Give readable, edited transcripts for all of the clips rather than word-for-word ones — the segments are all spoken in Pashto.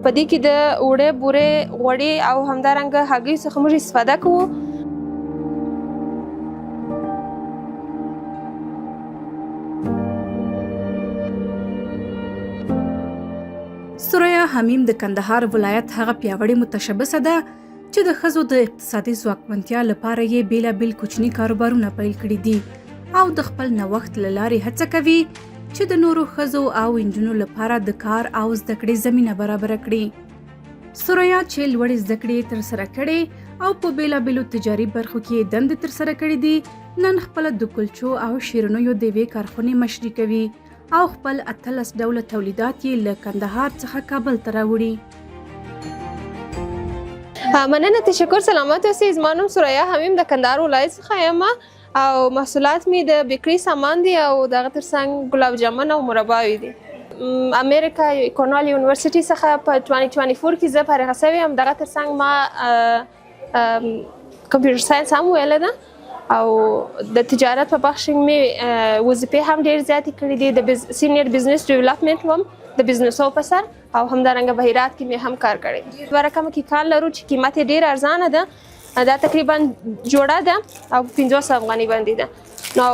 په دې کې د اوړه بورې غوړي او همدارنګه هګۍ څخه موږ استفاده کوو. ثریا همیم د کندهار ولایت هغه پیاوړې متشبثه ده چې د ښځو د اقتصادي ځواکمنتیا لپاره یې بیلابیل کوچني کاروبارونه پیل کړي دي او د خپل نوښت له لارې هڅه کوي چې د نورو ښځو او نجونو لپاره د کار او زده کړې زمینه برابره کړي. ثریا چې لوړې زده کړې ترسره کړې او په بیلابیلو تجاري برخو کې دندې ترسره کړې دي، نن خپله د کلچو او شیرینیو د یوې کارخونې مشري کوي او خپل 18 ډوله تولیدات یې له کندهار څخه کابل ته راوړي. مننه، تشکر، سلامت اوسئ. زما نوم ثریا همیم د کندهار ولایت څخه یم او محصولات مې د بیکري سامان دي او دغه ترڅنګ ګلاب جامن او مرباوې دي. امریکا کورنل یونیورسيټي څخه په 2024 کې زه فارغه شوې یم. دغه ترڅنګ ما کمپیوټر ساینس هم ویله ده او د تجارت په بخش کې مې وظیفې هم ډېر زیاتې کړې دي. د سینیر بزنس ډیولپمنټ وم د بزنسو په سر او همدارنګه بهیرات کې مې هم کار کړی. دوه رقمه کې کار لرو چې قیمت یې ډېر ارزانه ده. دا تقریبا جوړه ده او 500 افغانۍ باندې ده. نو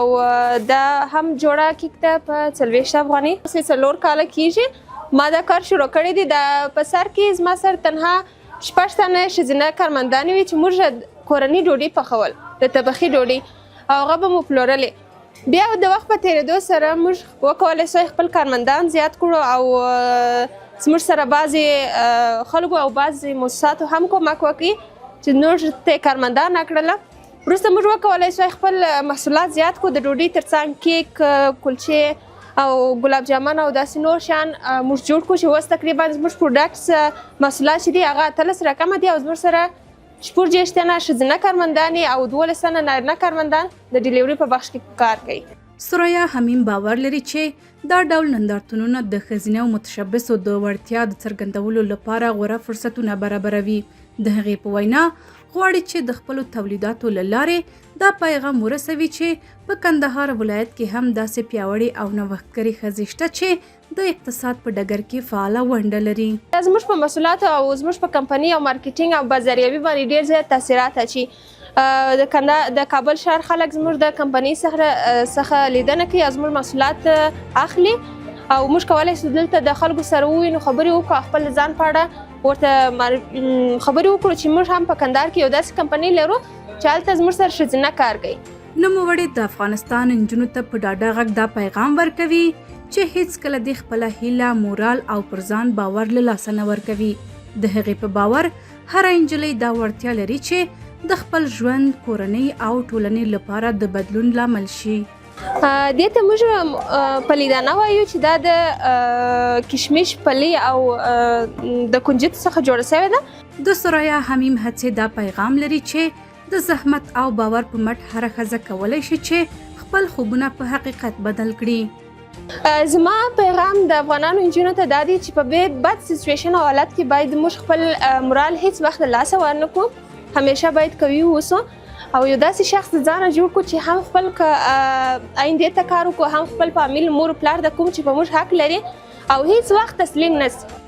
دا هم جوړه کیک ده په 40 افغانۍ. 4 کاله کېږي ما دا کار شروع کړی دی. دا په سر کې زما سره تنها 6 تنه ښځینه کارمندانې وي چې موږ کورنۍ ډوډۍ پخول، د طبخي ډوډۍ او هغه به مو پلورلې. بیا د وخت په تېرېدو سره موږ وکولی سو خپل کارمندان زیات کړو او زموږ سره بعضې خلکو او بعضې مؤسساتو هم کومک وکړي چې نور ته کارمندان کړله. وروسته موږ وکولی سو خپل محصولات زیات کړو. د ډوډۍ ترڅنګ کیک، کلچې او ګلاب جامن او داسې نور شیان موږ جوړ کړو چې اوس تقریبا زموږ پروډکټس محصولات چې دي هغه 18 رقمه دي او زموږ سره 14 تنه ښځینه کارمندانې او 12 تنه نارینه کارمندان د ډیلیوري په بخش کې کار کوي. ثریا همیم باور لري چې دا ډول نندارتونونه د ښځینه او متشبثو د وړتیا د څرګندولو لپاره غوره فرصتونه برابروي. د هغې په وینا غواړي چې د خپلو تولیداتو له لارې دا پیغام ورسوي چې په کندهار ولایت کې هم داسې پیاوړې او نوښتګرې ښځې شته چې د اقتصاد په ډګر کې فعاله ونډه لري. زموږ په محصولاتو او زموږ په کمپنۍ او مارکیټینګ او بازاریابي باندې ډېر زیات تاثیرات اچي. د کابل ښار خلک زموږ د کمپنۍ څخه لیدنه کوي او زموږ محصولات اخلي او موږ کولی شو دلته د خلکو سره ووینو، خبرې وکړو، خپل ځان په اړه ورته خبرې وکړو چې موږ هم په کندهار کې یو داسې کمپنۍ لرو چې هلته زموږ سره ښځینه کار کوي. نوموړې د افغانستان نجونو ته په ډاډه غږ دا پیغام ورکوي چې هیڅکله د خپله هیله، مورال او پر ځان باور له لاسه نه ورکوي. د هغې په باور هره نجلۍ دا وړتیا لري چې د خپل ژوند، کورنۍ او ټولنې لپاره د بدلون لامل شي. دې ته موږ پلیدانه وایو چې دا د کشمش، پلی او د کنجد څخه جوړه شوې ده. د ثریا همیم هڅې دا پیغام لري چې د زحمت او باور په مټ هره ښځه کولی شي چې خپل خوبونه په حقیقت بدل کړي. زما پیغام د افغانانو نجونو ته دا دی چې په بد سیچویشن او حالت کې باید موږ خپل مورال هیڅ وخت له لاسه ورنکړو. همیشه باید قوي واوسو او یو داسې شخص د ځانه جوړ کړو چې هم خپل آیندې ته کار وکړو، هم خپل فامیل، مور پلار د کوم چې په موږ حق لري او هیڅ وخت تسلیم نشي.